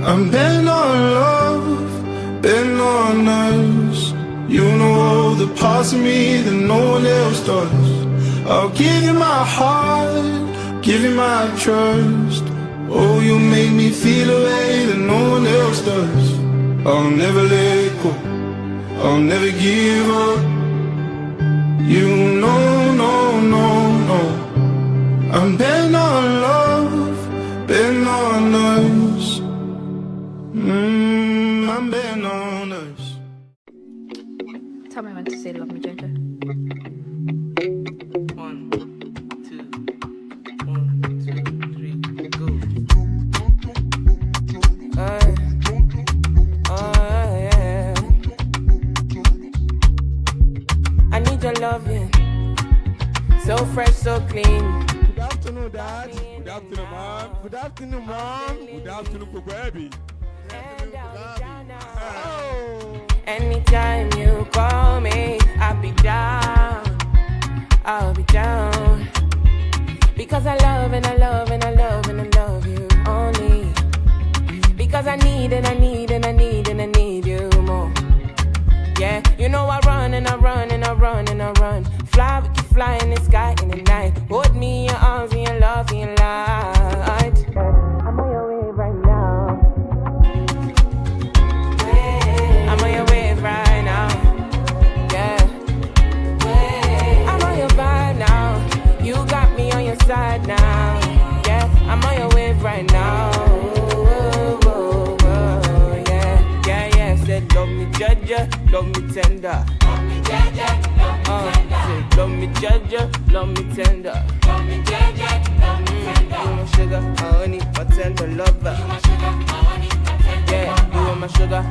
I'm bent on love, bent on us. You know all the parts of me that no one else does. I'll give you my heart, give you my trust. Oh, you make me feel a way that no one else does. I'll never let go, I'll never give up. You know, no, no, no. I'm bent on love, bent on us. I'm bent on us. Tell me when to say love me, Jojo. 1, 2, 1, 2, 3, go. Yeah. I need your loving, so fresh, so clean. Good afternoon, Dad. Good afternoon, Mom. Good afternoon, Mom. Good afternoon, baby. Oh. Anytime you call me, I'll be down. I'll be down. Because I love and I love and I love and I love you only. Because I need and I need and I need and I need you more. Yeah, you know I run and I run and I run and I run. Fly, we can fly in the sky in the night. Hold me in your arms and your love and your light. I'm on your way right now. I'm on your wave right now. Yeah. I'm on your vibe now. You got me on your side now. Yeah, I'm on your wave right now. Yeah. Said love me judge, love me tender. Love me judge, love me judge, love me tender. Love me judge, love me tender. You my sugar, my honey, my tender lover. You my sugar, my honey, my tender lover. Yeah, you are my sugar,